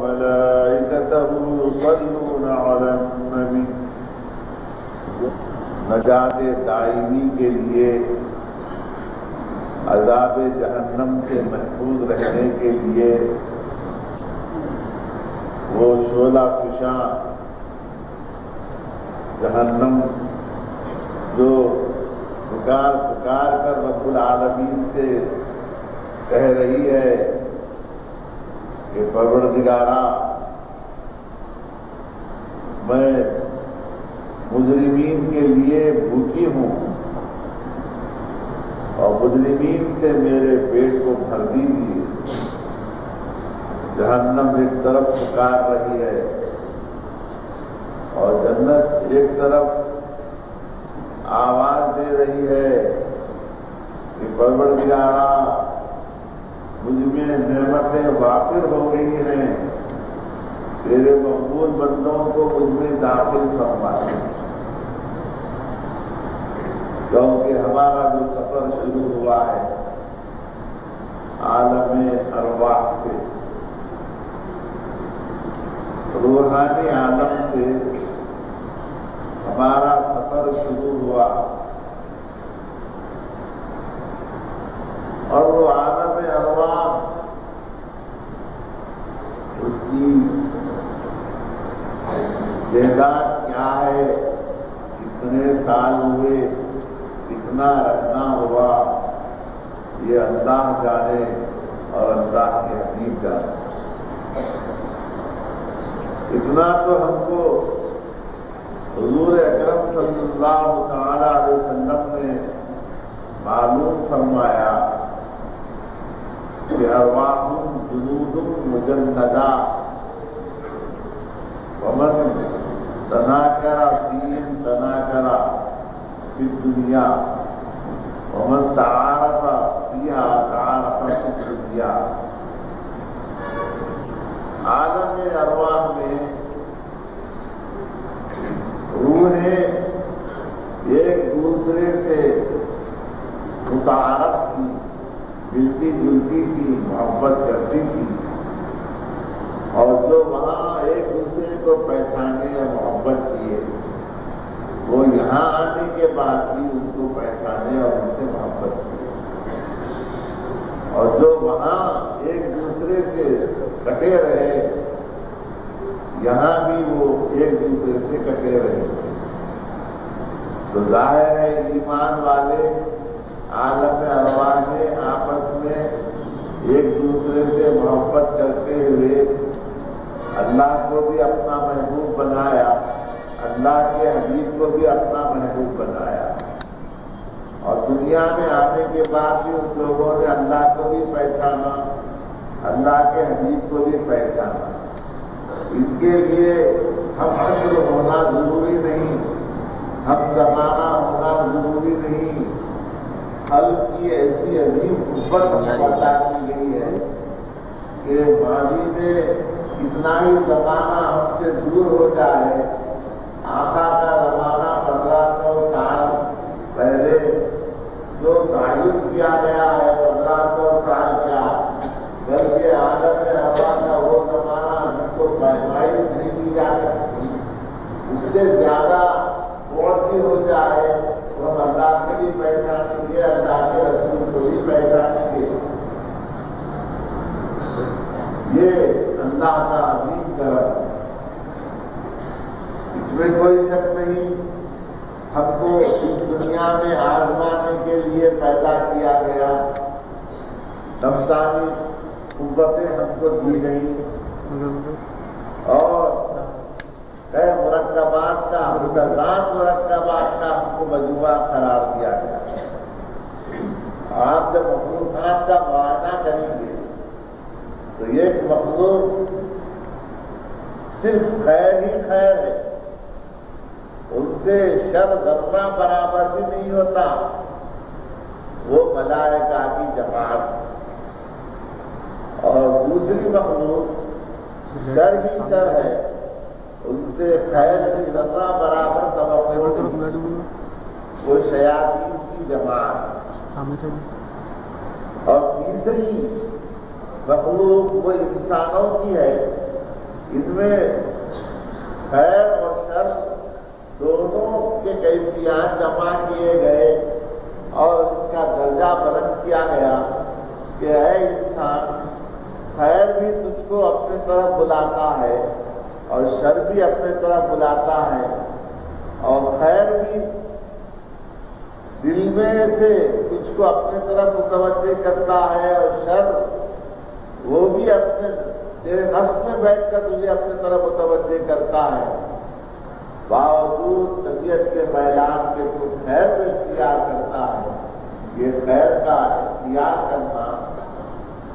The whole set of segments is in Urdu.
ملائکته یصلون علی النبی، نجات دائمی کے لیے، عذاب جہنم سے محفوظ رہنے کے لیے وہ شعلہ فشاں جہنم جو پکار پکار کر رب العالمین سے کہہ رہی ہے کہ پروردگارا میں مجرمین کے لیے بھوکی ہوں اور مجرمین سے میرے پیٹ کو بھر دیجیے۔ جہنم ایک طرف پکار رہی ہے اور جنت ایک طرف آواز دے رہی ہے کہ پروردگارا مجھ میں نعمتیں وافر ہو گئی ہیں، تیرے مقبول بندوں کو مجھ میں داخل فرما، کیونکہ ہمارا جو سفر شروع ہوا ہے عالم ارواح سے، روحانی عالم سے ہمارا سفر شروع ہوا، اور وہ عالم ارواح اس کی تعداد کیا ہے، کتنے سال ہوئے، کتنا رکھنا ہوا، یہ اللہ جانے اور اللہ کے حبیب جانے۔ اتنا تو ہم کو حضور اکرم صلی اللہ تعالی علیہ وسلم نے معلوم فرمایا کہ ارواح جنود مجندہ ومن تناکر فیہم تناکر فی الدنیا ومن تعارف فیہا تعارف فی الدنیا۔ عالم ارواح میں روحیں ایک دوسرے سے متعارف تھی، ملتی جلتی تھی، محبت کرتی تھی، اور جو وہاں ایک دوسرے کو پہچانے اور محبت کیے وہ یہاں آنے کے بعد بھی ان کو پہچانے اور ان سے محبت کیے، اور جو وہاں ایک دوسرے سے کٹے رہے یہاں بھی وہ ایک دوسرے سے کٹے رہے۔ تو ظاہر ہے ایمان والے عالم ارواح میں آپس میں ایک دوسرے سے محبت کرتے ہوئے اللہ کو بھی اپنا محبوب بنایا، اللہ کے حبیب کو بھی اپنا محبوب بنایا، اور دنیا میں آنے کے بعد بھی ان لوگوں نے اللہ کو بھی پہچانا، اللہ کے حبیب کو بھی پہچانا۔ اس کے لیے ہم عصر ہونا ضروری نہیں، ہم زمانہ ہونا ضروری نہیں، قلب کی ایسی عظیم قوت عطا کی گئی ہے کہ ماضی میں کتنا ہی زمانہ ہم سے دور ہو جائے، آقا کا زمانہ 1500 سال پہلے جو تعین کیا گیا ہے 1500 سال کیا، بلکہ عالم ارواح کا وہ زمانہ جس کو پیمائش نہیں کی جا سکتی، اس سے زیادہ بہت بھی ہو جائے تو ہم اللہ کو بھی پہچانیں گے، اللہ کے رسول کو بھی پہچانیں گے۔ یہ اللہ کا عظیم کرم، اس میں کوئی شک نہیں۔ ہم کو اس دنیا میں آزمانے کے لیے پیدا کیا گیا، نفسانی قوتیں ہم کو دی گئی، اور مرکبات کا متضاد مرکبات کا ہم کو مجموعہ قرار دیا گیا۔ آپ جب مخلوقات کا معائنہ کریں گے تو ایک مخلوق صرف خیر ہی خیر ہے، ان سے شر ذرہ برابر بھی نہیں ہوتا، وہ ملائکہ کی جماعت، اور دوسری مخلوق شر ہی شر ہے، ان سے خیر کی ذرہ برابر توقع نہیں، وہ شیاطین کی جماعت، اور تیسری مخلوق وہ انسانوں کی ہے ان میں خیر اور شر دونوں کے کیفیات جمع کیے گئے اور اس کا درجہ بلند کیا گیا کہ اے انسان، خیر بھی تجھ کو اپنے طرف بلاتا ہے اور شر بھی اپنے طرف بلاتا ہے، اور خیر بھی دل میں سے تجھ کو اپنے طرف متوجہ کرتا ہے، اور شر وہ بھی اپنے تیرے نفس میں بیٹھ کر تجھے اپنے طرف متوجہ کرتا ہے، باوجود طبیعت کے میلان کے تو خیر کو اختیار کرتا ہے۔ یہ خیر کا اختیار کرنا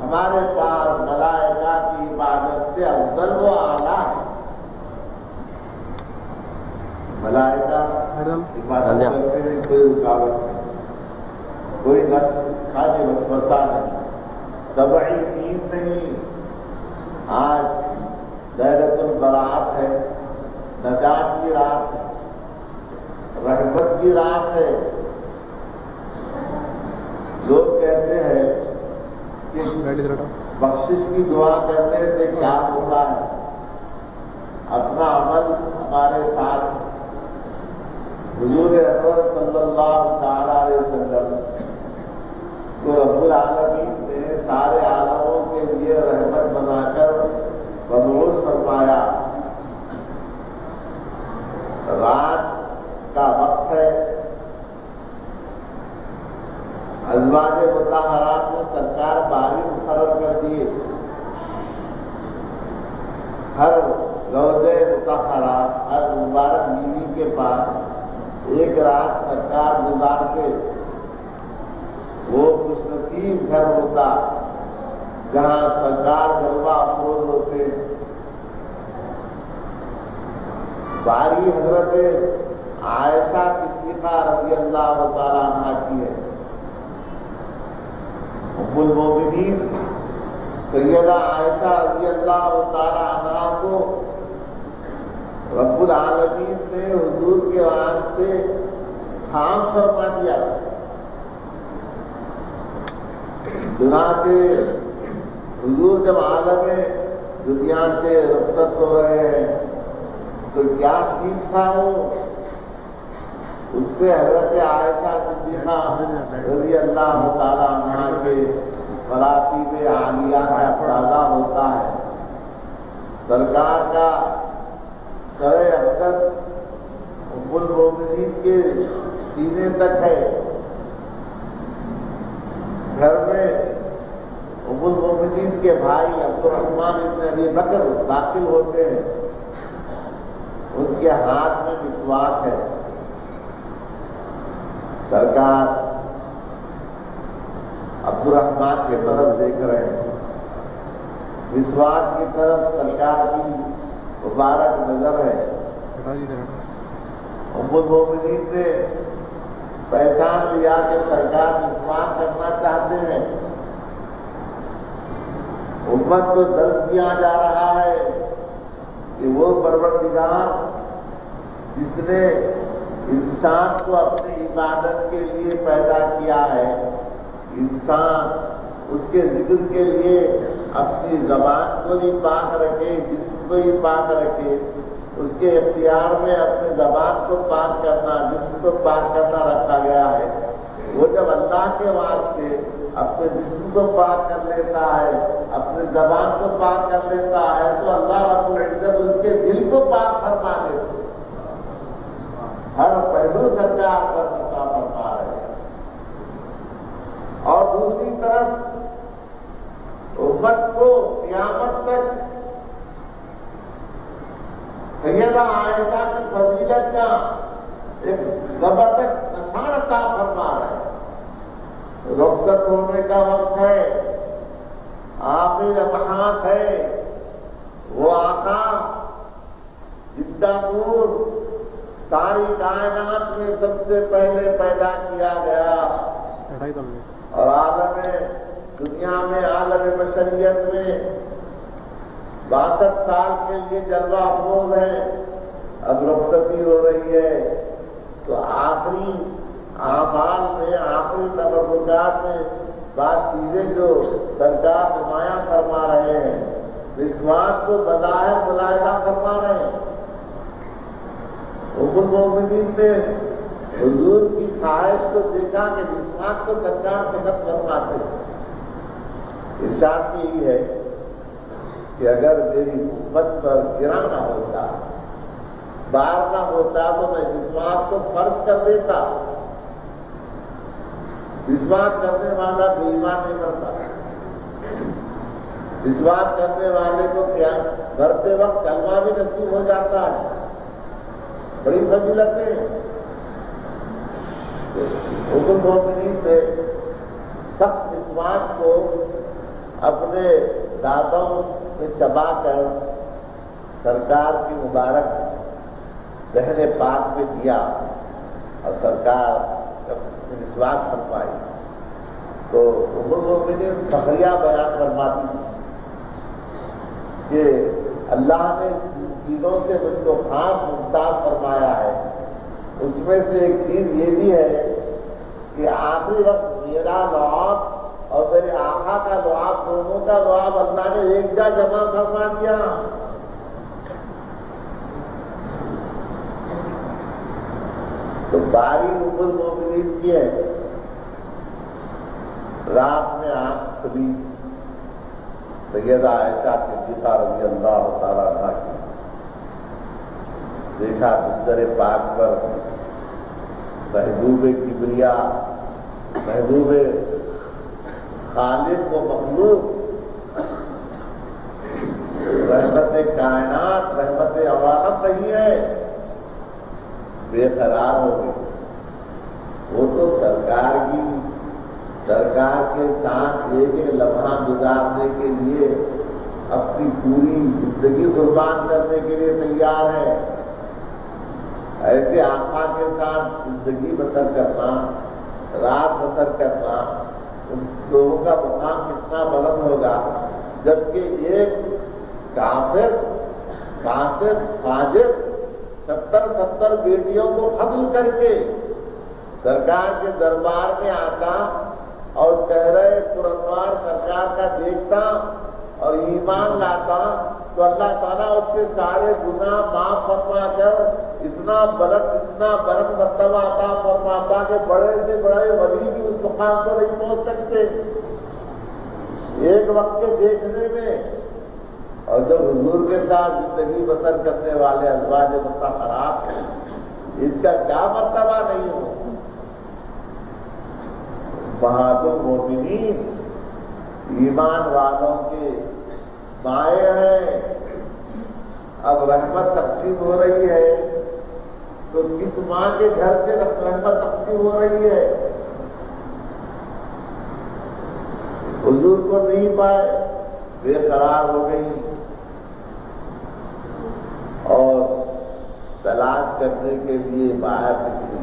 ہمارے پاس ملائکہ کی عبادت سے افضل و اعلیٰ ہے۔ ملائکہ عبادت کرنے میں کوئی رکاوٹ نہیں، کوئی نقص خالی وسوسہ نہیں، طبعی نیند نہیں۔ آج لیلۃ البراءت ہے، نجات کی رات ہے، رحمت کی رات ہے۔ لوگ کہتے ہیں کہ بخشش کی دعا کرنے سے کیا ہوتا ہے؟ اپنا عمل ہمارے ساتھ حضور اکرم صلی اللہ تعالی علیہ وسلم کو رب العالمین نے سارے عالموں کے لیے رحمت بنا کر مبعوث فرمایا۔ رات کا وقت ہے، ازواج مطہرات میں سرکار باری مقرر کر دیے۔ ہر روضہ مطہرہ، ہر مبارک بیوی کے پاس ایک رات سرکار گزار کے وہ خوش نصیب گھر ہوتا جہاں سرکار جلوہ افروز ہوتے۔ باری حضرت عائشہ صدیقہ رضی اللہ تعالیٰ عنہ کی ہے۔ ام المومنین سیدہ عائشہ رضی اللہ تعالیٰ عنہ کو رب العالمین نے حضور کے واسطے خاص فرما دیا۔ چنانچہ حضور جب عالم دنیا سے رخصت ہو رہے ہیں تو کیا سیکھ تھا وہ؟ اس سے حضرت عائشہ صدیقہ رضی اللہ تعالیٰ عنہ کے مراتب عالیہ کا اندازہ ہوتا ہے۔ سرکار کا سر اقدس ام المومنین کے سینے تک ہے۔ گھر میں ام المومنین کے بھائی عبد الرحمن ابن ابی بکر داخل ہوتے ہیں، ان کے ہاتھ میں مسواک ہے۔ سرکار عبد الرحمن کی طرف دیکھ رہے ہیں، مسواک کی طرف سرکار کی مبارک نظر ہے۔ ام المومنین نے پہچان لیا کہ سرکار مسواک کرنا چاہتے ہیں۔ امت کو درس دیا جا رہا ہے کہ وہ پروردگار جس نے انسان کو اپنی عبادت کے لیے پیدا کیا ہے، انسان اس کے ذکر کے لیے اپنی زبان کو بھی پاک رکھے، جسم کو بھی پاک رکھے، اس کے اختیار میں اپنی زبان کو پاک کرنا، جسم کو پاک کرنا رکھا گیا ہے۔ وہ جب اللہ کے واسطے اپنے جسم کو پاک کر لیتا ہے، اپنی زبان کو پاک کر لیتا ہے، تو اللہ رب العزت اس کے دل کو پاک فرما دیتے۔ ہر پہلو سرکار پر ستا فرما رہے ہیں۔ اور دوسری طرف امت کو قیامت تک سیدہ عائشہ کی فضیلت کا ایک زبردست نشان عطا فرما رہے ہیں۔ رخصت ہونے کا وقت ہے، آخری لمحات ہے، وہ آقا زندہ نور ساری کائنات میں سب سے پہلے پیدا کیا گیا، اور عالم دنیا میں، عالم بشریت میں 62 سال کے لیے جلوہ افروز ہے۔ اب رخصتی ہو رہی ہے تو آخری اعمال میں، آخری تبرکات میں بعض چیزیں جو سرکار نمایاں فرما رہے ہیں، مسواک کو بظاہر ملاحظہ فرما رہے ہیں. ام المومنین نے حضور کی خواہش کو دیکھا کہ مسواک کو سرکار پسند فرماتے ہیں. ارشاد میں یہی ہے کہ اگر میری امت پر گرا نہ ہوتا، بار نہ ہوتا تو میں مسواک کو فرض کر دیتا. مسواک کرنے والا بے ایمان نہیں کرتا. مسواک کرنے والے کو کیا مرتے وقت کلمہ بھی نصیب ہو جاتا ہے. بڑی فضیلتیں. ام المومنین نے سخت مسواک کو اپنے دانتوں میں چبا کر سرکار کی مبارک دہنے پاک میں دیا اور سرکار مسواک فرمائی. تو ام المومنین فخریہ بیان فرماتی تھی کہ اللہ نے چیزوں سے مجھ کو خاص ممتاز فرمایا ہے. اس میں سے ایک چیز یہ بھی ہے کہ آخری وقت میرا لعاب اور میرے آقا کا لعاب، دونوں کا لعاب اللہ نے ایک جا جمع فرما دیا. تو باری ام المومنین کی ہے. رات میں آنکھ کھلی سیدہ عائشہ صدیقہ رضی اللہ تعالیٰ عنہا کی. دیکھا بستر پاک پر محبوب کبریا، محبوب خالق و مخلوق، رحمت کائنات، رحمت عوالم نہیں ہے، بے قرار ہو گئی. وہ تو سرکار کے ساتھ ایک ایک لمحہ گزارنے کے لیے اپنی پوری زندگی قربان کرنے کے لیے تیار ہے. ایسے آقا کے ساتھ زندگی بسر کرنا، رات بسر کرنا، ان لوگوں کا مقام کتنا بلند ہوگا. جبکہ ایک کافر، فاسق، فاجر 70 بیٹیوں کو قتل کر کے سرکار کے دربار میں آتا اور چہرہ پرانوار سرکار کا دیکھتا اور ایمان لاتا تو اللہ تعالیٰ اس کے سارے گناہ معاف فرما کر اتنا بلند مرتبہ عطا فرماتا کہ بڑے سے بڑے ولی بھی اس مقام کو نہیں پہنچ سکتے ایک وقت کے دیکھنے میں. اور جب حضور کے ساتھ زندگی بسر کرنے والے ازواج مطہرات ہیں، اس کا کیا مرتبہ نہیں ہو. بہادر مومنین ایمان والوں کے مائیں ہیں. اب رحمت تقسیم ہو رہی ہے تو کس ماں کے گھر سے رحمت تقسیم ہو رہی ہے؟ حضور کو نہیں پائے، بے قرار ہو گئی اور تلاش کرنے کے لیے باہر نکلی.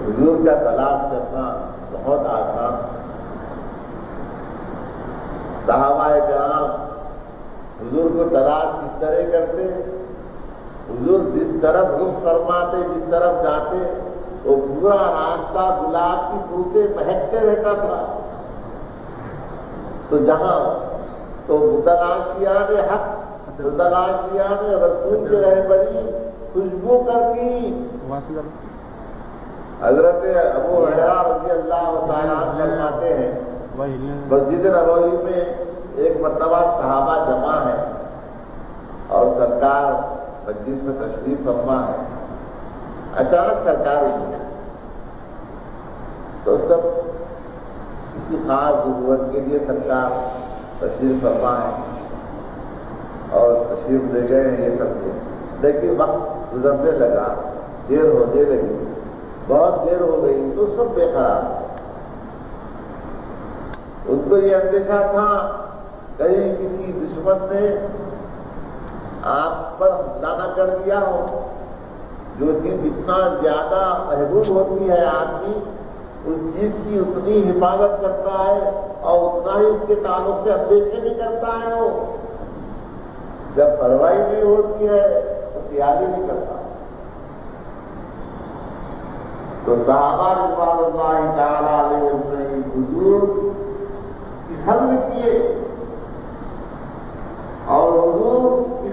حضور کا تلاش کرنا بہت آسان. صحابہ کرام حضور کو تلاش کس طرح کرتے؟ حضور جس طرف رخ فرماتے، جس طرف جاتے، وہ پورا راستہ گلاب کی بو سے مہکتے رہتا تھا. تو جہاں تو متلاشیان حق، متلاشیان رسول کے رہبری خوشبو کرتی. حضرت ابو ہریرہ رضی اللہ تعالیٰ عنہ فرماتے ہیں مسجد نبوی میں ایک مرتبہ صحابہ جمع ہے اور سرکار مجلس میں تشریف فرما ہے. اچانک سرکار ہوئی تو سب کسی خاص ضرورت کے لیے سرکار تشریف فرما ہے اور تشریف لے گئے ہیں یہ سب کے. لیکن وقت گزرنے لگا، دیر ہونے لگی، بہت دیر ہو گئی تو سب بے قرار. ان کو یہ اندیشہ تھا کہیں کسی دشمن نے آپ پر حملہ نہ کر دیا ہو. جو چیز اتنا زیادہ محبوب ہوتی ہے آدمی اس چیز کی اتنی حفاظت کرتا ہے اور اتنا ہی اس کے تعلق سے اندیشے بھی کرتا ہے. وہ جب پرواہی نہیں ہوتی ہے تو تیاری نہیں کرتا. تو صحابہ رضوان اللہ تعالیٰ علیہ وسلم حضور کی خدمت کیے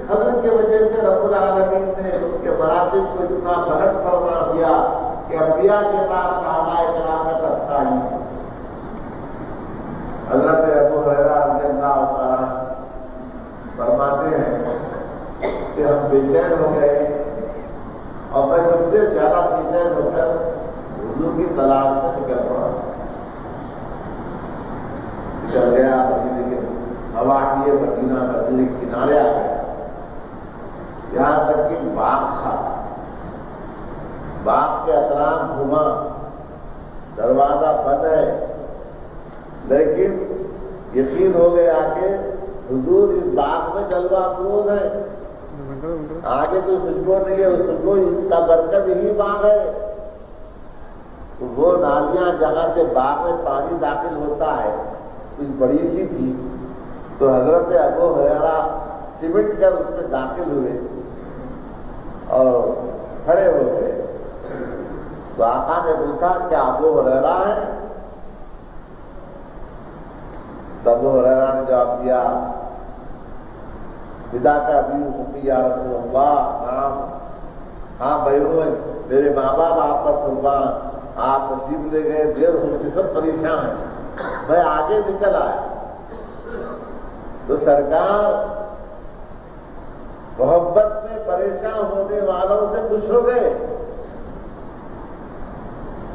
فضل کی وجہ سے رب العالمین نے اس کے مراتب کو اتنا بلند فرما دیا کہ انبیاء کے پاس صحابہ کرام میں تک آئی. حضرت ابو ہریرہ رضی اللہ تعالیٰ فرماتے ہیں کہ ہم بے چین ہو گئے اور میں سب سے زیادہ بے چین ہو کر حضور کی تلاش میں نکل پڑا. نکل گیا مدینے کے ہوا کیے مدینہ مدینے کے کنارے آ گیا. یہاں تک کہ باغ تھا, باغ کے اطراف گھوما, دروازہ بند ہے, لیکن یقین ہو گیا کہ حضور اس باغ میں جلوہ افروز ہے. آگے تو خوشبو نہیں ہے, اس خوشبو اس کا برکت ہی باغ ہے. تو وہ نالیاں جہاں سے باغ میں پانی داخل ہوتا ہے کچھ بڑی سی تھی, تو حضرت ابو ہریرہ سمٹ کر اس میں داخل ہوئے اور کھڑے ہو گئے. تو آقا نے پوچھا کیا ابو ہریرہ ہے؟ تو ابو ہریرہ نے جواب دیا خدا کا ابھی حکم یا رسول اللہ, ہاں بھائی میرے ماں باپ آپ پر قربان, آپ تشریف لے گئے, دیر ہو گئی, سب پریشان ہیں, میں آگے نکل آیا. تو سرکار محبت میں پریشان ہونے والوں سے خوش ہو گئے.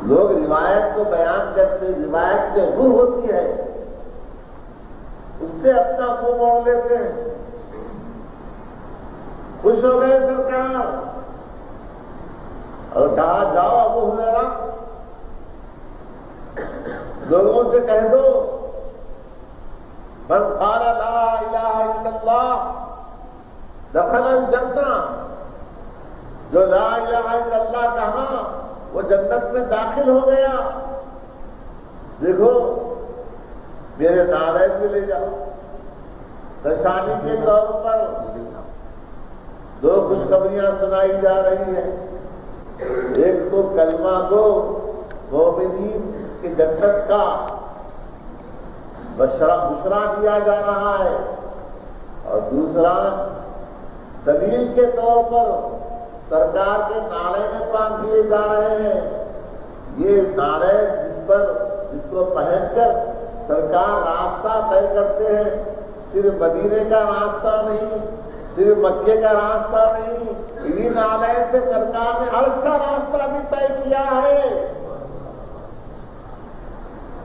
لوگ روایت کو بیان کرتے, روایت جو روح ہوتی ہے اس سے اپنا منہ موڑ لیتے ہیں. خوش ہو گئے سرکار اور کہا جاؤ ابو ہریرہ لوگوں سے کہہ دو من قال لا الہ الا اللہ دخل الجنہ, جو لا الہ الا اللہ کہا وہ جنت میں داخل ہو گیا. دیکھو میرے نالین میں لے جاؤ. نشانی کے طور پر دو خوشخبریاں سنائی جا رہی ہیں. ایک تو کلمہ کو مومنین کی جنت کا بشرا دیا جا رہا ہے, اور دوسرا دلیل کے طور پر سرکار کے نعرے میں پاک دیے جا رہے ہیں. یہ نعرے جس کو پہن کر سرکار راستہ طے کرتے ہیں, صرف مدینے کا راستہ نہیں, صرف مکے کا راستہ نہیں, انہی نعرے سے سرکار نے عرش کا راستہ بھی طے کیا ہے.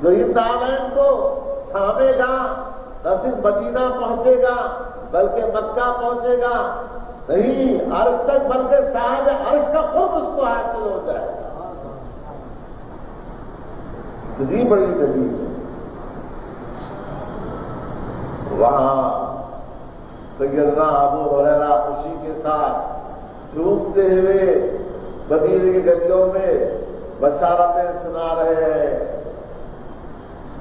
جو ان نعرے کو تھامے گا نہ صرف مدینہ پہنچے گا بلکہ مکہ پہنچے گا نہیں, عرش تک بلکہ صاحب عرش کا خود اس کو حاصل ہو جائے گا. اتنی بڑی دلیل ہے. وہاں سیدنا ابو ہریرہ خوشی کے ساتھ جھومتے ہوئے مدینے کی گلیوں میں بشارتیں سنا رہے ہیں.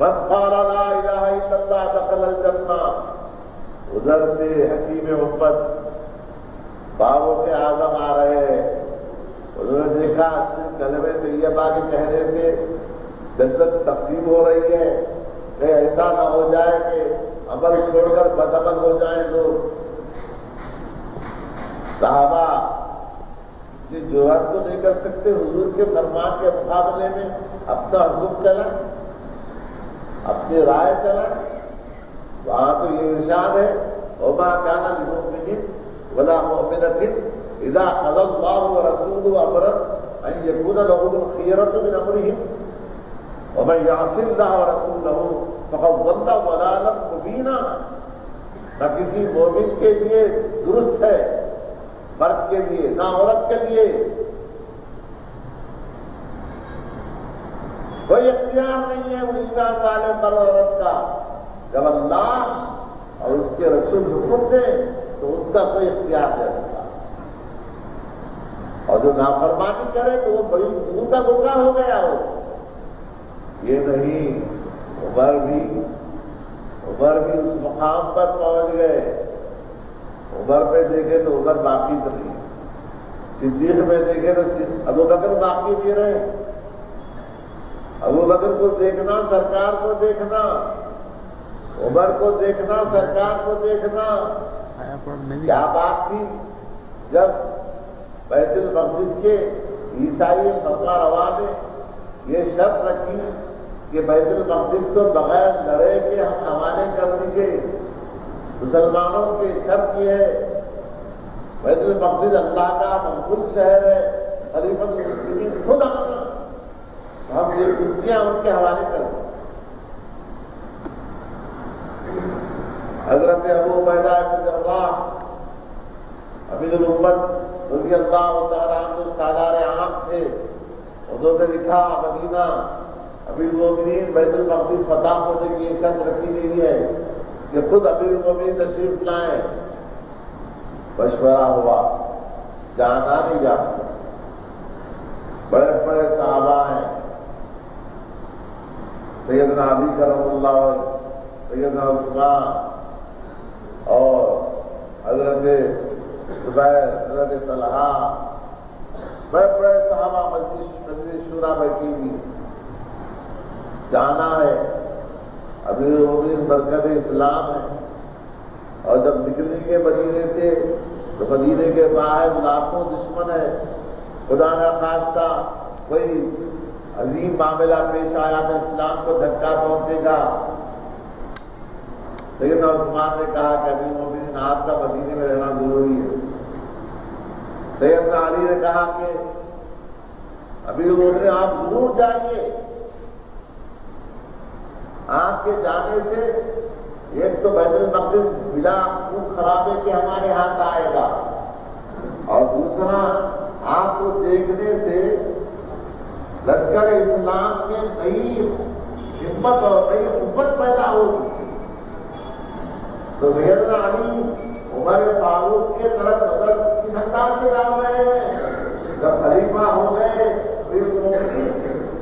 من قال لا الہ الا اللہ دخل الجنہ. ادھر سے حکیم امت بابوں کے اعظم آ رہے ہیں. انہوں نے دیکھا صرف کلمہ طیبہ کے کہنے سے جنت تقسیم ہو رہی ہے, کہ ایسا نہ ہو جائے کہ عمل چھوڑ کر بدعمل ہو جائیں لوگ. صحابہ جس جرات کو نہیں کر سکتے حضور کے فرمان کے مقابلے میں اپنا حکم چلائیں, اپنی رائے چلائیں. وہاں تو یہ ارشاد ہے وما كان لمؤمن ولا مؤمنة اذا قضى الله ورسوله امرا ان يكون لهم الخيرة من امرهم ومن يعص الله ورسوله فقد ضل ضلالا مبينا. نہ کسی مومن کے لیے درست ہے مرد کے لیے نہ عورت کے لیے کوئی اختیار نہیں ہے وہ ایمان والے مرد عورت کا. جب اللہ اور اس کے رسول حکم دے تو اس کا کوئی اختیار نہیں ہوتا, اور جو نافرمانی کرے تو وہ بڑی دور کا گمراہ ہو گیا ہو. یہ نہیں, عمر بھی اس مقام پر پہنچ گئے. عمر پہ دیکھے تو عمر باقی تو نہیں, صدیق پہ دیکھے تو ابو بکر باقی بھی رہے. ابو بکر کو دیکھنا سرکار کو دیکھنا, عمر کو دیکھنا سرکار کو دیکھنا, کیا بات تھی جب بیت المقدس کے عیسائی فتویٰ روا نے یہ شرط رکھی کہ بیت المقدس کو بغیر لڑے کے ہم حوالے کر دیں گے. مسلمانوں کی شرط یہ ہے بیت المقدس اللہ کا مقبول شہر ہے, خلیفۃ المسلمین خود آنا, ہم یہ دنیا ان کے حوالے کر دیں. حضرت ابو عبیدہ بن جراح امیر الامت رضی اللہ تعالیٰ عنہ سالار عام تھے. انہوں نے لکھا مدینہ امیر المومنین بیت المقدس فتح ہونے کی یہ شرط رکھی گئی ہے کہ خود امیر المومنین تشریف لائیں. مشورہ ہوا, جانا نہیں جاتا. بڑے بڑے صحابہ ہیں, سیدنا علی کرم اللہ, سیدنا عثمان اور حضرت زبیر, حضرت طلحہ, بڑے بڑے صحابہ مجلس شورا بیٹھی ہوئی. جانا ہے, امیر المومنین مرکز اسلام ہے, اور جب نکلیں گے مدینے سے تو مدینے کے باہر لاکھوں دشمن ہے. خدا نہ خواستہ کوئی عظیم معاملہ پیش آیا تو اسلام کو دھکا پہنچے گا. لیکن عثمان نے کہا کہ امیر المومنین آپ کا مدینے میں رہنا ضروری ہے. سیدنا علی نے کہا کہ امیر المومنین آپ ضرور جائیے, آپ کے جانے سے ایک تو بیت المقدس بلا خون خرابے کے ہمارے ہاتھ آئے گا, اور دوسرا آپ کو دیکھنے سے لشکر اسلام میں نئی ہمت اور نئی قوت پیدا ہوگی. تو سیدنا علی عمر فاروق کے طرف نظر کس انداز سے ڈال رہے ہیں. جب خلیفہ ہو گئے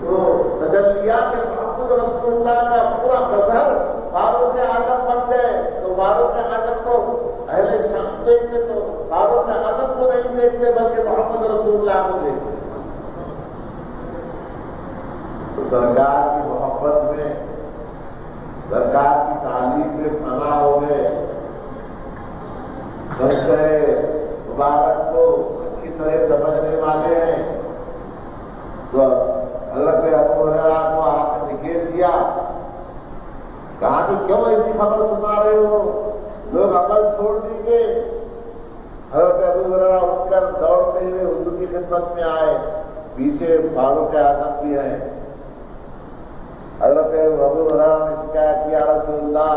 تو تجلیات محمد رسول اللہ کا پورا مظہر فاروق اعظم بن گئے. تو فاروق اعظم کو اہل شام دیکھتے تو فاروق اعظم کو نہیں دیکھتے بلکہ محمد رسول اللہ کو دیکھتے. تو سرکار کی محبت میں, سرکار کی تعلیم میں فنا ہو گئے. سرکار مبارک کو اچھی طرح سمجھنے والے ہیں. تو حضرت ابو ہریرہ کو آپ نے نکیل دیا, کہا کہ کیوں ایسی خبر سنا رہے ہو, لوگ عمل چھوڑ دیں گے. حضرت ابو ہریرہ اٹھ کر دوڑتے ہوئے حضور کی خدمت میں آئے. پیچھے فاروق اعظم بھی ہیں. حضرت ابو ہریرہ نے شکایت کیا, رسول اللہ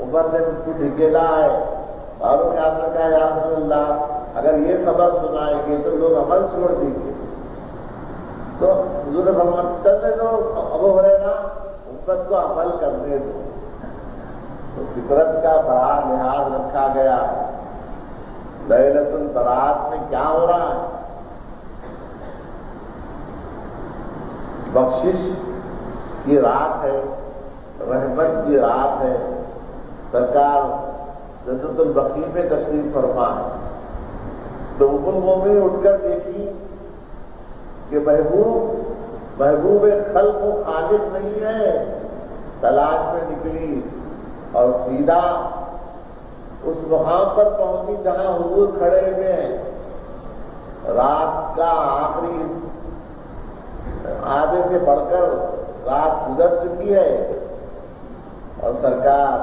عمر نے مجھ کو ڈھکیلا ہے. فاروق اعظم نے کہا, یا رسول اللہ اگر یہ خبر سنائیں گے تو لوگ عمل چھوڑ دیں گے. تو حضور نے فرمایا چلنے دو ابو ہریرہ, امت کو عمل کرنے دو. تو فطرت کا بڑا لحاظ رکھا گیا. لیلۃ البرات میں کیا ہو رہا ہے؟ بخشش کی رات ہے, رحمت کی رات ہے. سرکار جنت البقیع میں تشریف فرما ہے. تو ام المومنین اٹھ کر دیکھی کہ محبوب خلق و خالق نہیں ہے. تلاش میں نکلی اور سیدھا اس مقام پر پہنچی جہاں حضور کھڑے ہوئے ہیں. رات کا آخری آدھے سے بڑھ کر رات گزر چکی ہے, اور سرکار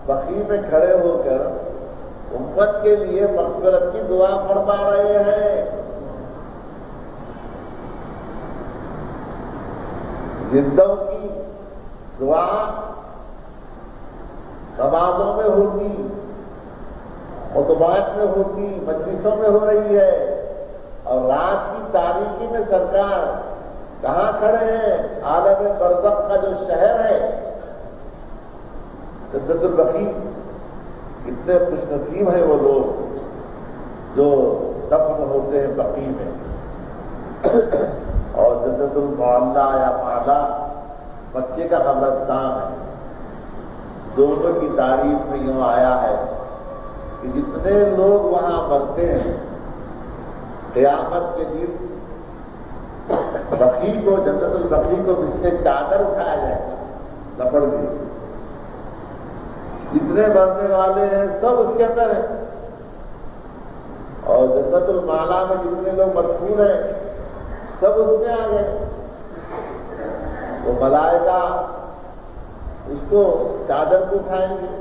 بقیع میں کھڑے ہو کر امت کے لیے مغفرت کی دعا فرما رہے ہیں. زندوں کی دعا نمازوں میں ہوتی, خطبات میں ہوتی, مجلسوں میں ہو رہی ہے, اور رات کی تاریکی میں سرکار کہاں کھڑے ہیں؟ عالم برزخ کا جو شہر ہے جنت البقیع. کتنے خوش نصیب ہیں وہ لوگ جو دفن ہوتے ہیں بقیع میں. اور جنت المعلا یا معلا مکے کا قبرستان ہے. دونوں کی تعریف میں یوں آیا ہے کہ جتنے لوگ وہاں مرتے ہیں قیامت کے دن بقیع کو, جنت البقیع کو مثل چادر اٹھایا جائے گا, لپڑ دی. جتنے جتنے بڑھنے والے ہیں سب اس کے اندر ہیں، اور جنت المعلا میں جتنے لوگ مشہور ہیں سب اس میں آ گئے۔ وہ ملائکہ اس کو چادر کو اٹھائیں گے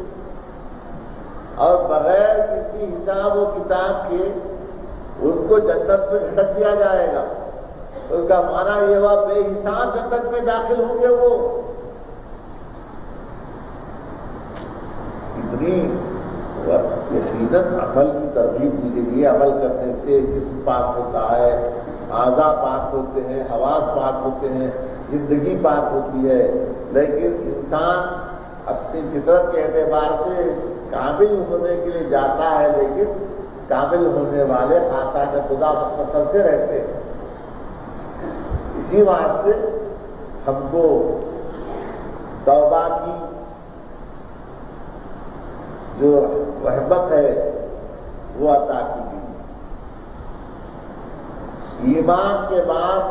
اور بغیر کسی حساب و کتاب کے ان کو جنت میں گھٹک دیا جائے گا۔ اس کا معنی یہ ہوا بے حساب جنت میں داخل ہوں گے وہ۔ اتنی یقیناً عمل کی ترغیب دی گئی ہے، عمل کرنے سے جسم پاک ہوتا ہے، اعضاء پاک ہوتے ہیں، حواس پاک ہوتے ہیں، زندگی پاک ہوتی ہے، لیکن انسان اپنی فطرت کے اعتبار سے کامل ہونے کے لیے جاتا ہے، لیکن کامل ہونے والے آسان خدا مختصر سے رہتے ہیں۔ اسی واسطے ہم کو توبہ کی جو رحمت ہے وہ عطا کی گئی۔ ایمان کے بعد،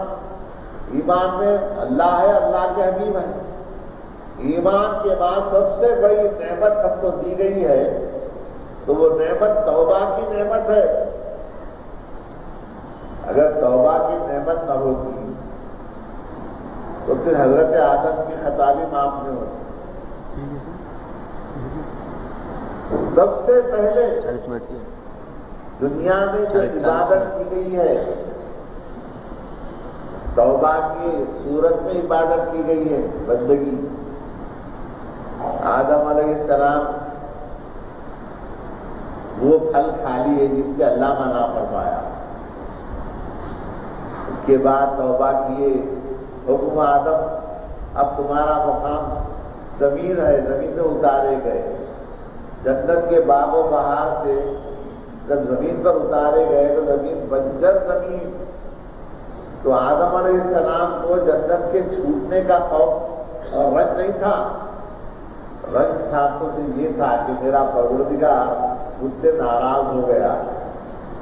ایمان میں اللہ ہے، اللہ کے حبیب ہیں، ایمان کے بعد سب سے بڑی نعمت ہم کو دی گئی ہے تو وہ نعمت توبہ کی نعمت ہے۔ اگر توبہ کی نعمت نہ ہوتی تو پھر حضرت آدم کی خطا بھی معاف نہیں ہوتی۔ سب سے پہلے دنیا میں جو عبادت کی گئی ہے توبہ کی صورت میں عبادت کی گئی ہے، بندگی۔ آدم علیہ السلام وہ پھل کھا لیے جس سے اللہ منع فرمایا، اس کے بعد توبہ کیے، حکم آدم اب تمہارا مقام زمین ہے، زمین میں اتارے گئے۔ جنت کے باغ و بہار سے جب زمین پر اتارے گئے تو زمین بنجر زمین، تو آدم علیہ السلام کو جنت کے چھوٹنے کا خوف اور رنج نہیں تھا، رنج تھا تو یہ تھا کہ میرا پروردگار مجھ سے ناراض ہو گیا،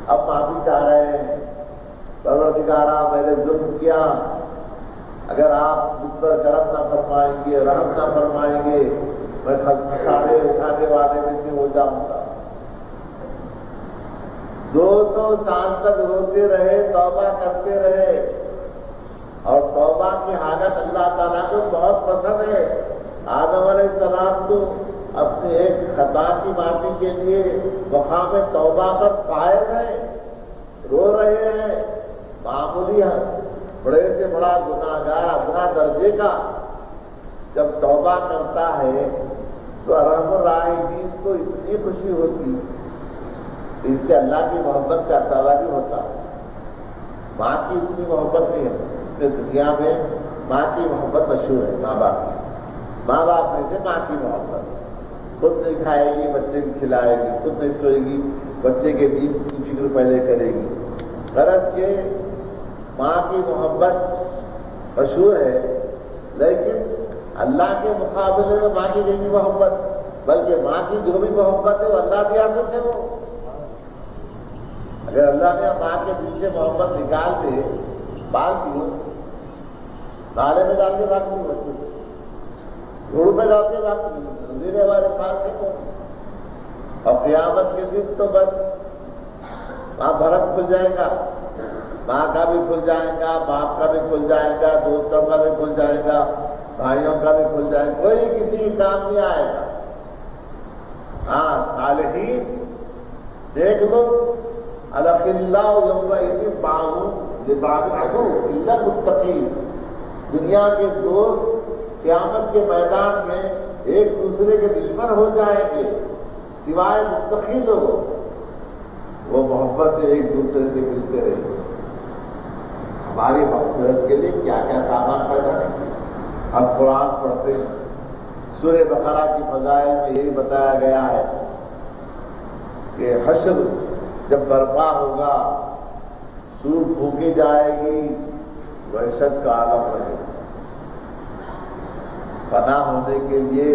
اب معافی چاہ رہے ہیں، پروردگارا میں نے ظلم کیا، اگر آپ مجھ پر کرم نہ فرمائیں گے، رحم نہ فرمائیں گے، میں خسارے اٹھانے والے میں سے ہو جاؤں گا۔ 200 سال تک روتے رہے، توبہ کرتے رہے، اور توبہ کی حالت اللہ تعالیٰ کو بہت پسند ہے۔ آدم علیہ السلام تو اپنے ایک خطا کی معافی کے لیے مقام توبہ پر قائم ہیں، رو رہے ہیں، معمولی بڑے سے بڑا گناہگار اپنا درجے کا جب توبہ کرتا ہے تو ارحم الراحمین کو اتنی خوشی ہوتی، اس سے اللہ کی محبت کا اندازہ بھی ہوتا۔ ماں کی اتنی محبت نہیں ہے، اس میں دنیا میں ماں کی محبت مشہور ہے، ماں باپ کی، ماں باپ میں سے ماں کی محبت، خود نہیں کھائے گی بچے کی کھلائے گی، خود نہیں سوئے گی بچے کے دین کی فکر پہلے کرے گی۔ غرض کہ ماں کی محبت مشہور ہے، لیکن اللہ کے مقابلے میں ماں کی نہیں محبت، بلکہ ماں کی جو بھی محبت ہے وہ اللہ کی عادت ہے۔ وہ اگر اللہ نے ماں کے دل سے محبت نکال دے، بال کی نالے میں ڈال کے بات نہیں ہوتی، دھوڑ میں ڈال کے بات نہیں، میرے ہمارے پاس ہے، اور قیامت کے دن تو بس وہاں بھرم کھل جائے گا، ماں کا بھی کھل جائے گا، باپ کا بھی کھل جائے گا، دوستوں کا بھی کھل جائے گا، بھائیوں کا بھی کھل جائے گا، کوئی کسی کام نہیں آئے گا۔ ہاں صالحین دیکھ لو، الاخلاء یومئذ بعضهم لبعض عدو الا المتقین، دنیا کے دوست قیامت کے میدان میں ایک دوسرے کے دشمن ہو جائیں گے سوائے متقی لوگوں، وہ محبت سے ایک دوسرے سے ملتے رہیں گے۔ ہماری مغفرت کے لیے کیا کیا سامان پیدا کریں، ہم قرآن پڑھتے ہیں، سورہ بقرہ کی فضائل میں یہی بتایا گیا ہے کہ حشر جب برپا ہوگا، سور پھونکی جائے گی، وحشت کا عالم رہے گا۔ پناہ ہونے کے لیے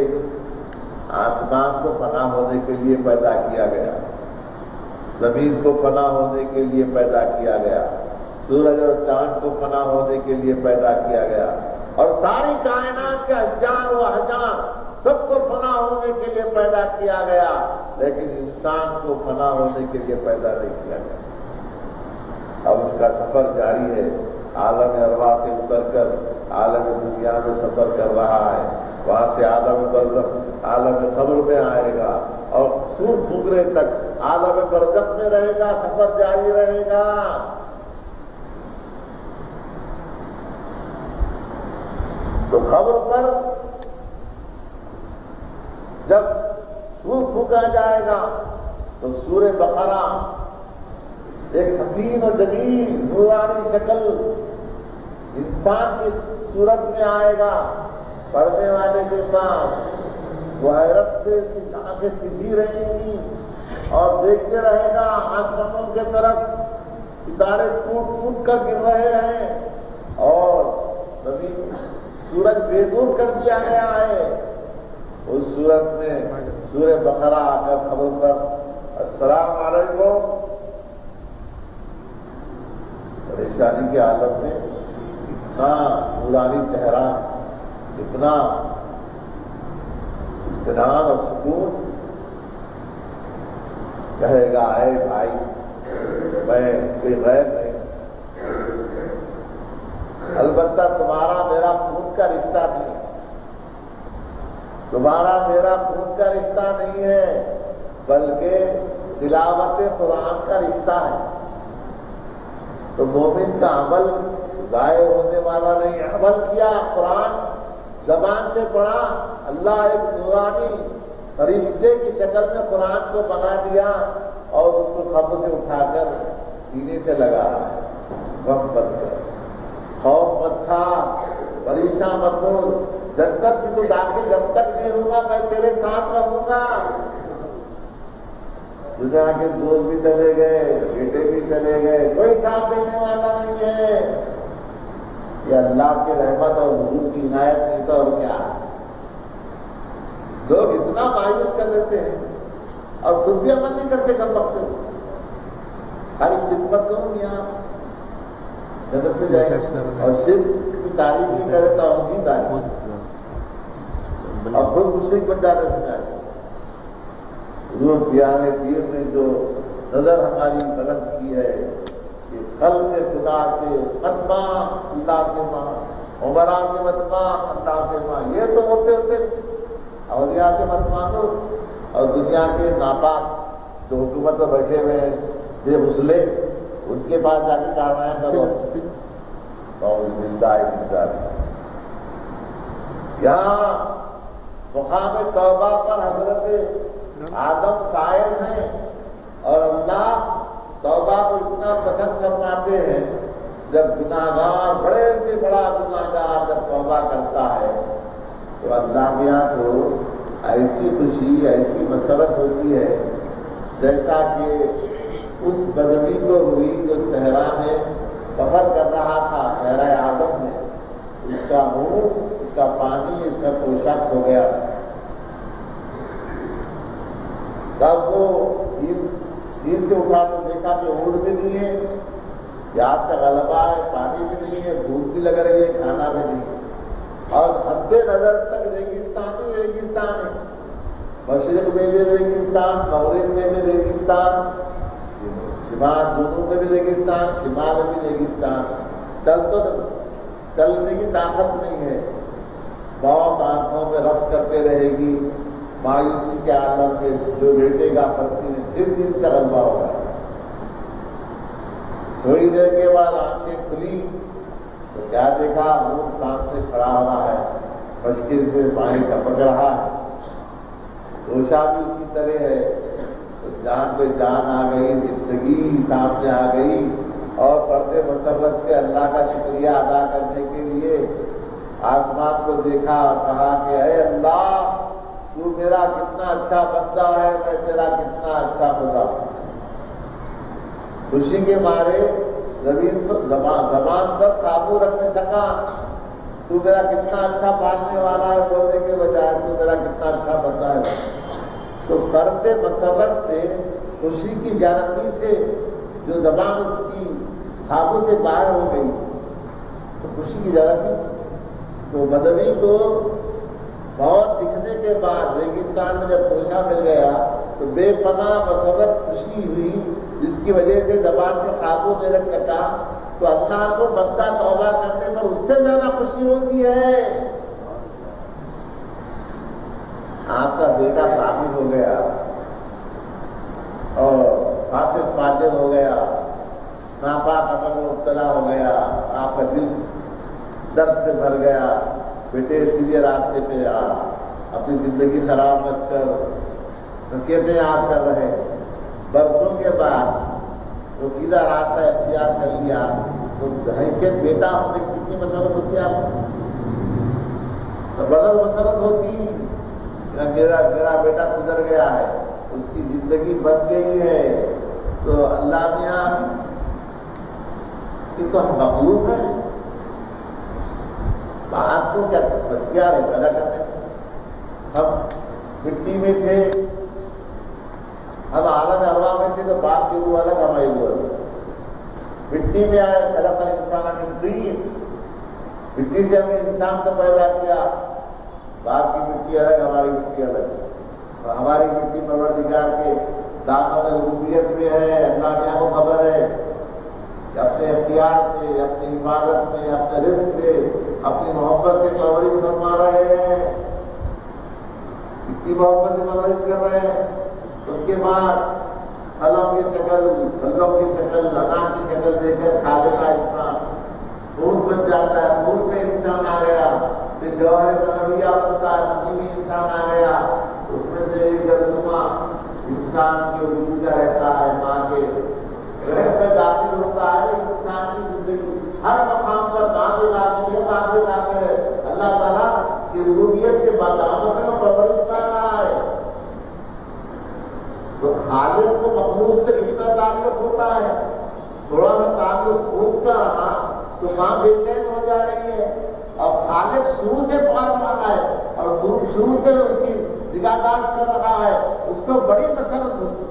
آسمان کو پناہ ہونے کے لیے پیدا کیا گیا، زمین کو پناہ ہونے کے لیے پیدا کیا گیا، سورج اور چاند کو پناہ ہونے کے لیے پیدا کیا گیا، اور ساری کائنات کے ہزار و ہزار سب کو پناہ ہونے ہونے کے لیے پیدا کیا گیا، لیکن انسان کو فنا ہونے کے لیے پیدا نہیں کیا گیا۔ اب اس کا سفر جاری ہے، عالم ارواح سے اتر کر عالم دنیا میں سفر کر رہا ہے، وہاں سے عالم برزخ عالم قبر میں آئے گا اور سور پھونکنے تک عالم برزخ میں رہے گا، سفر جاری رہے گا۔ تو قبر پر جب سور پھونکا جائے گا تو سور بقرہ ایک حسین و جمیل نورانی شکل انسان کی صورت میں آئے گا، پڑھنے والے کے پاس وہ حیرت سے اس کی آنکھیں کھلی رہیں گی اور دیکھتے رہے گا آسمانوں کے طرف، ستارے ٹوٹ ٹوٹ کر گر رہے ہیں اور زمین سورج بے دور کر دیا گیا ہے۔ اس صورت میں سورہ بقرہ آ کر خبر پر السلام علیکم، پریشانی کے عالم میں اتنا نورانی چہرہ، اتنا اطمینان اور سکون، کہے گا اے بھائی میں کوئی غیر نہیں، البتہ تمہارا میرا خون کا رشتہ نہیں، تمہارا میرا خون کا رشتہ نہیں ہے، بلکہ تلاوت قرآن کا رشتہ ہے۔ تو مومن کا عمل ضائع ہونے والا نہیں، عمل کیا، قرآن زبان سے پڑھا، اللہ ایک نورانی فرشتے کی شکل میں قرآن کو بنا دیا اور اس کو قبر سے اٹھا کر سینے سے لگا رہا ہے۔ غم مت کر، خوف مت کھا، پریشان مت ہو، جب تک تو داخل جب تک نہیں ہوگا میں تیرے ساتھ رہوں گا۔ دنیا کے دوست بھی چلے گئے، بیٹے بھی چلے گئے، کوئی ساتھ دینے والا نہیں ہے، یہ اللہ کی رحمت اور حضور کی عنایت نہیں تو اور کیا۔ لوگ اتنا مایوس کر دیتے ہیں اور خود بھی عمل نہیں کرتے، کم وقت خالی خدمت کروں یہاں جنت میں جائے اور صرف کی تعریف نہیں کرے تو ان کی تعریف اور خود مشرک بن جاتے سمجھائے۔ حضور پیارے پیر نے جو نظر ہماری بلند کی ہے کہ خلق خدا سے متما اللہ سے ماں، عمرا سے متما اللہ سے ماں، یہ تو ہوتے ہوتے اولیاء سے مت مانو اور دنیا کے ناپاک جو حکومت میں بیٹھے ہوئے ہیں بے غسلے ان کے پاس جا کے کاروائی کرو۔ یہاں مقام توبہ پر حضرت آدم قائم ہیں اور اللہ توبہ کو اتنا پسند فرماتے ہیں، جب گناہگار بڑے سے بڑا گناہگار جب توبہ کرتا ہے تو اللہ کے یہاں تو ایسی خوشی، ایسی مسرت ہوتی ہے جیسا کہ اس بدوی کو ہوئی جو صحرا میں سفر کر رہا تھا، صحرا آدم میں، اس کا منہ، اس کا پانی، اس کا پوشاک ہو گیا، تب وہ دین سے اٹھا تو دیکھا کہ اونٹ بھی نہیں ہے، یاد کا غلبہ ہے، پانی بھی نہیں ہے، بھوک بھی لگ رہی ہے، کھانا بھی نہیں ہے، اور حد نظر تک ریگستان ہی ریگستان ہے، مشرق میں بھی ریگستان، مغرب میں بھی ریگستان، شمال جنوب میں بھی ریگستان، شمال میں بھی ریگستان، چلنے کی طاقت نہیں ہے، موت آنکھوں میں رس کرتے رہے گی، مایوسی کے عالم میں جو بیٹے گا پستی میں پھر دن کا غلبہ ہوگا۔ تھوڑی دیر کے بعد آنکھیں کھلی تو کیا دیکھا، منہ سامنے کھڑا ہوا ہے، مشکل سے پانی ٹپک رہا ہے، دوشا بھی اسی طرح ہے، تو جان پہ جان آ گئی، زندگی سامنے آ گئی، اور پردے مسرت سے اللہ کا شکریہ ادا کرنے کے لیے آسمان کو دیکھا اور کہا کہ اے اللہ تو میرا کتنا اچھا بندہ ہے، میں تیرا کتنا اچھا خدا ہوں۔ خوشی کے مارے زبان پر قابو رکھ نہیں سکا، تو میرا کتنا اچھا پالنے والا ہے بولنے کے بجائے تو میرا کتنا اچھا بندہ ہے۔ تو فرد مسرت سے، خوشی کی زیادتی سے جو زبان اس کی قابو سے باہر ہو گئی تو خوشی کی زیادتی، تو بدوی کو بہت دکھنے ڈھونڈنے کے بعد ریگستان میں جب پوچھا مل گیا تو بے پناہ مسرت خوشی ہوئی، جس کی وجہ سے زبان پر قابو نہیں رکھ سکا، تو اللہ کو بندہ توبہ کرنے پر اس سے زیادہ خوشی ہوتی ہے۔ آپ کا بیٹا شامل ہو گیا اور فاسق فاجر ہو گیا، ناپاک عمل میں مبتلا ہو گیا، آپ کا دل درد سے بھر گیا، بیٹے سیدھے راستے پہ آ، اپنی زندگی خراب مت کر، نصیحتیں یاد کر رہے، برسوں کے بعد وہ سیدھا راستہ اختیار کر لیا، تو حیثیت بیٹا ہونے کی کتنی مسرت ہوتی ہے آپ کو؟ بدل مسرت ہوتی، میرا بیٹا سدھر گیا ہے، اس کی زندگی بن گئی ہے، تو اللہ میاں یہ تو ہم مخلوق ہیں، بات کو کیا اختیار ہے پیدا کرنے کا؟ ہم مٹی میں تھے، ہم عالم ارواح میں تھے تو باپ کی روح الگ، ہماری روح الگ، مٹی میں آئے، خلق الانسان من طین، مٹی سے ہمیں انسان کو پیدا کیا، باپ کی مٹی الگ، ہماری مٹی الگ، اور ہماری مٹی پروردگار کے دامن ربوبیت میں ہے، اللہ میاں کو خبر ہے کہ اپنے اختیار سے، اپنی حفاظت میں، اپنے رزق سے، اپنی محبت سے پرورش فرما رہے ہیں، اتنی محبت سے پرورش کر رہے ہیں۔ اس کے بعد پھلوں کی شکل، پھلوں کی شکل، اناج کی شکل دے کر کھا لیتا انسان، خون بن جاتا ہے، خون میں انسان آ گیا، پھر جوہر طلبیہ بنتا ہے، مجیبی انسان آ گیا، اس میں سے ایک جرثومہ انسان کے وجود کا رہتا ہے، ماں کے رحم میں داخل ہوتا ہے، انسان کی زندگی ہر مقام پر داخل ہے، اللہ تعالیٰ کی ربوبیت کے باداموں میں پرورش پا رہا ہے۔ تو خالق کو مخلوق سے کتنا تعلق ہوتا ہے، تھوڑا سا تعلق خود کا رہا تو ماں بے چین ہو جا رہی ہے، اور خالق شروع سے پار پانا ہے اور شروع سے اس کی نگہداشت کر رہا ہے، اس کو بڑی مسرت ہوتی ہے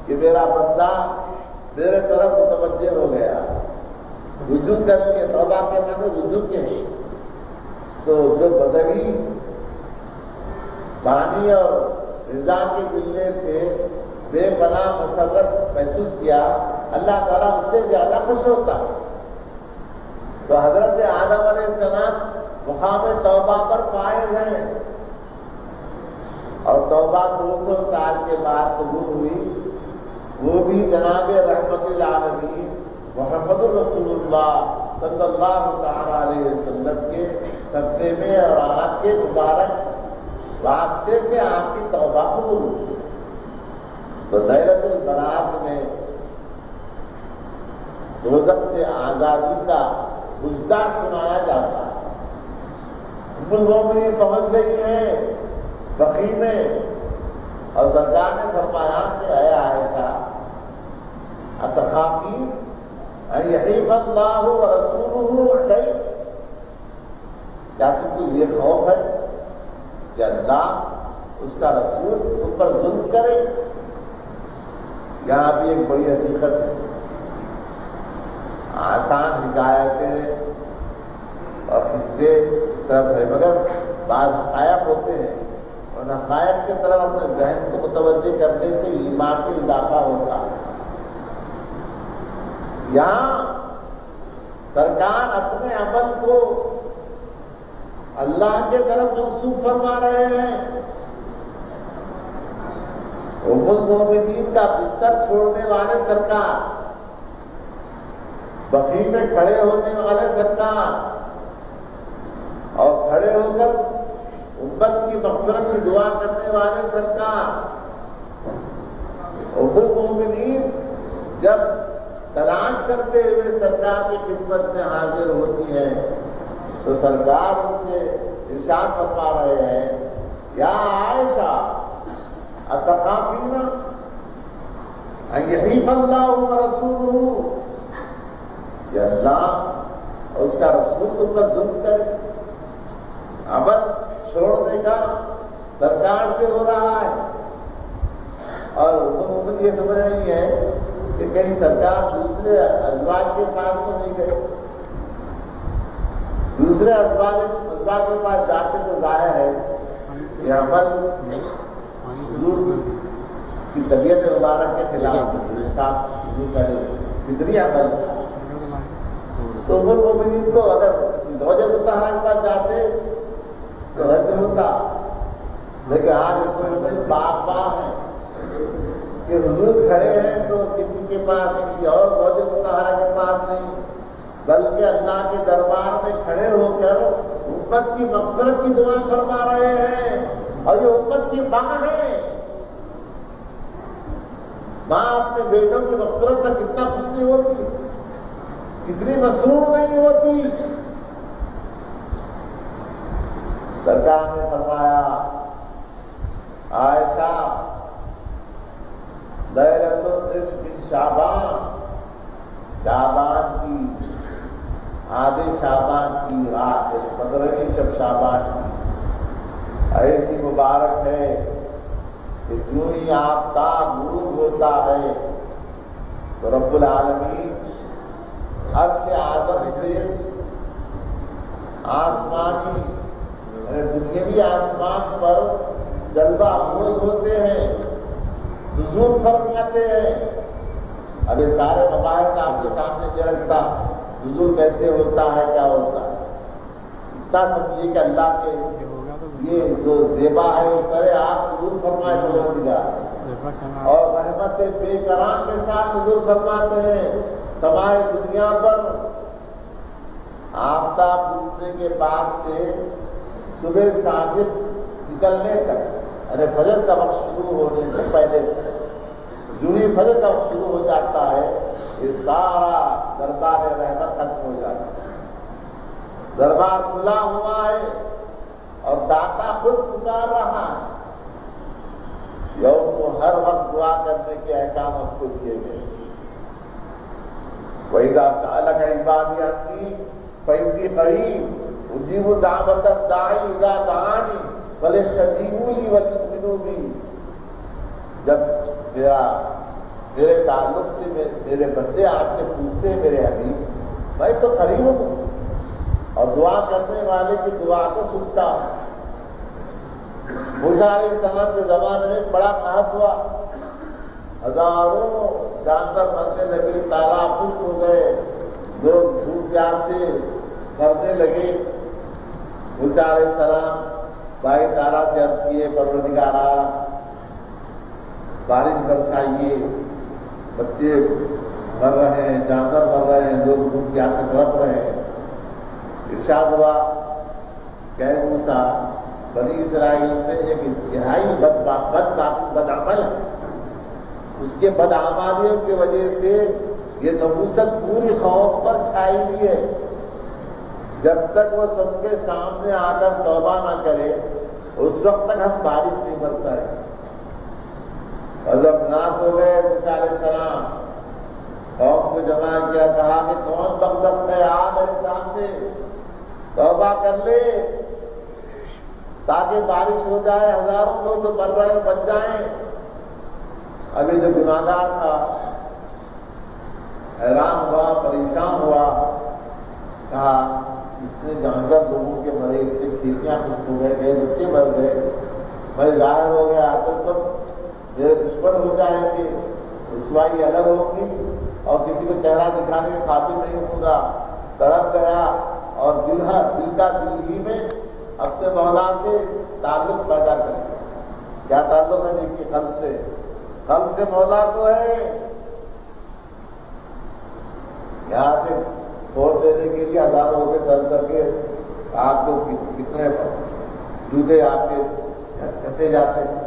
کہ میرا بندہ میرے طرف متوجہ ہو گیا، رجوع کر کے، توبہ کے معنی رجوع کے ہیں، تو جو بدوی بانی اور رضا کے ملنے سے بے پناہ مسرت محسوس کیا، اللہ تعالیٰ اس سے زیادہ خوش ہوتا۔ تو حضرت آدم علیہ السلام مقام توبہ پر فائز ہیں، اور توبہ 200 سال کے بعد قبول ہوئی، وہ بھی جناب رحمت العالمین محمد رسول اللہ صلی اللہ تعالی علیہ وسلم کے صدقے میں اور آپ کے مبارک واسطے سے آپ کی توبہ قبول ہوئی۔ تو لیلۃ البراءۃ میں دوزخ سے آزادی کا گزدہ سنایا جاتا ہے۔ ام المومنین پہنچ گئی ہیں بقیع میں، اور سرکار نے فرمایا کہ اے عائشہ، اتخافی ان یحیف اللہ ورسولہ علیک، کیا تم کو یہ خوف ہے کہ اللہ اس کا رسول تم پر ظلم کرے؟ یہاں بھی ایک بڑی حقیقت ہے، آسان حکایتیں اور قصے طرف ہے، مگر بعض حقائق ہوتے ہیں، اور حقائق کی طرف اپنے ذہن کو متوجہ کرنے سے ایمان میں اضافہ ہوتا ہے۔ یہاں سرکار اپنے عمل کو اللہ کے طرف منسوب فرما رہے ہیں۔ ام المومنین کا بستر چھوڑنے والے سرکار، بقیع میں کھڑے ہونے والے سرکار، اور کھڑے ہو کر امت کی مغفرت کی دعا کرنے والے سرکار۔ ام المومنین جب تلاش کرتے ہوئے سرکار کی خدمت میں حاضر ہوتی ہیں تو سرکار ان سے ارشاد فرما رہے ہیں، یا عائشہ اتخافین ان یحیف اللہ ورسولہ، کہ اللہ اور اس کا رسول تم پر ظلم کرے؟ عمل چھوڑنے کا سرکار سے ہو رہا ہے، اور حکومت یہ سمجھ رہی ہے کہ کہیں سرکار دوسرے ازواج کے پاس تو نہیں گئے، دوسرے ازواج کے پاس جاتے تو ظاہر ہے یہ عمل حضور کی طبیعت مبارک کے خلاف فطری عمل تھا. تو ام المؤمنین کو اگر زوجہ مطہرہ کے پاس جاتے تو رد ہوتا، لیکن آج کوئی باپ ہے کہ حضور کھڑے ہیں تو کسی کے پاس کسی اور زوجہ مطہرہ کے پاس نہیں، بلکہ اللہ کے دربار میں کھڑے ہو کر امت کی مغفرت کی دعا فرما رہے ہیں. اور یہ امت کی ماں ہے. ماں اپنے بیٹوں کی مغفرت میں کتنا خوش نہیں ہوتی، کتنی مسرور نہیں ہوتی. سرکار نے فرمایا عائشہ لیلۃ النصف من شعبان، شعبان کی آدھے شعبان کی رات، 15ویں شب شعبان کی ایسی مبارک ہے کہ جو ہی آفتاب غروب ہوتا ہے تو رب العالمین عرش اعظم سے آسمانی دنیاوی آسمان پر جلوہ افروز ہوتے ہیں، نزول فرماتے ہیں. اب یہ سارے مباحث آپ کے سامنے دے رکھتا، نزول کیسے ہوتا ہے، کیا ہوتا ہے. اتنا سمجھیے کہ اللہ کے یہ جو زیبا ہے وہ کرے آپ نزول فرمائے پروردگار، اور رحمت بے کرام کے ساتھ نزول فرماتے ہیں سمائے دنیا پر. آفتاب ڈوبنے کے بعد سے صبح صادق نکلنے تک، یعنی فجر کا وقت شروع ہونے سے پہلے جو ہی فجر کا وقت شروع ہو جاتا ہے یہ سارا دربار رحمت ختم ہو جاتا ہے. دربار کھلا ہوا ہے اور داتا خود پکار رہا ہے. یوم کو ہر وقت دعا کرنے کے احکام ہم کو دیے گئے. وَإِذَا سَأَلَكَ عِبَادِي عَنِّي فَإِنِّي قَرِيبٌ أُجِيبُ دَعْوَةَ الدَّاعِ إِذَا دَعَانِ فَلْيَسْتَجِيبُوا لِي وَلْيُؤْمِنُوا بِي. جب میرے تعلق سے میرے بندے آپ سے پوچھتے ہیں میرے حبیب، میں تو قریب ہوں اور دعا کرنے والے کی دعا کو سنتا ہوں. موسیٰ علیہ السلام کے زمانے میں بڑا قحط ہوا، ہزاروں جانور مرنے لگے، تالاب خشک ہو گئے، لوگ بھوک پیاس سے مرنے لگے. موسیٰ علیہ السلام بھائی تعالیٰ سے عرض کیے پروردگارا بارش برسائیے، بچے مر رہے ہیں، جانور مر رہے ہیں، لوگ بھوک پیاس سے تڑپ رہے ہیں. ارشاد ہوا کہ اے موسیٰ بنی اسرائیل میں ایک انتہائی بدعمل ہے، اس کے بدعمالیوں کی وجہ سے یہ نحوست پوری قوم پر چھائی ہوئی ہے. جب تک وہ سب کے سامنے آ کر توبہ نہ کرے اس وقت تک ہم بارش نہیں برسائیں. اور جب ناک ہو گئے موسیٰ علیہ السلام قوم کو جمع کیا، کہا کہ کون بدبخت ہے آ میرے سامنے توبہ کر لے تاکہ بارش ہو جائے، ہزاروں لوگ جو مر رہے ہیں بچ جائیں. ابھی جو گناہگار تھا حیران ہوا، پریشان ہوا، کہا اتنے جانور لوگوں کے مرے، اتنے کھیتیاں خشک ہو گئے، بچے مر گئے، میں ظاہر ہو گیا تو سب میرے دشمن ہو جائیں گے، رسوائی الگ ہوگی اور کسی کو چہرہ دکھانے کے قابل نہیں ہوگا. تڑپ گیا اور دل کا دل ہی میں اپنے مولا سے تعلق پیدا کر دیا. کیا تعلق ہے؟ دیکھیے قلب سے مولا کو ہے. یہاں سے ووٹ دینے کے لیے ہزاروں روپے خرچ کر کے آپ کو کتنے جوتے آپ کے کسے جاتے ہیں،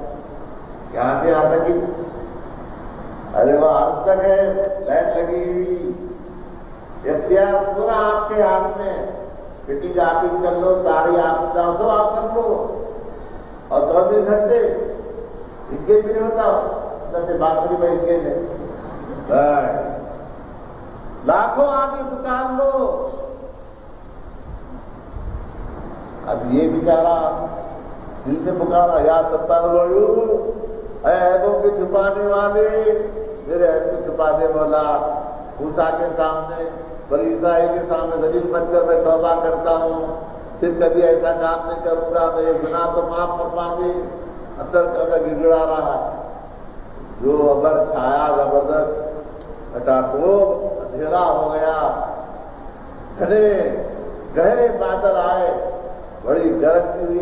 یہاں سے یہاں تک ہی ارے وہ آج تک ہے، لائٹ لگی ہوئی، اختیار پورا آپ کے ہاتھ میں. فٹنگ آپ ہی کر لو، تاڑی آپ جاؤ تو آپ کر لو، اور 24 گھنٹے انگیج بھی نہیں ہوتا. سے بات کری میں انگیج ہے، لاکھوں آدمی پکار لو. اب یہ بیچارہ دل سے پکارا یا ستار لوگ اے عیبوں کے چھپانے والے، میرے عیب کو چھپا دے مولا. موسیٰ کے سامنے، بنی اسرائیل کے سامنے ذلیل بن کر میں توبہ کرتا ہوں. پھر کبھی ایسا کام نہیں کروں گا، میرے گناہ تو معاف فرما دے، اندر کا گڑگڑا رہا، جو ابر چھایا زبردست ہٹاٹوپ اندھیرا ہو گیا، گھنے گہرے بادل آئے، بڑی گرج ہوئی،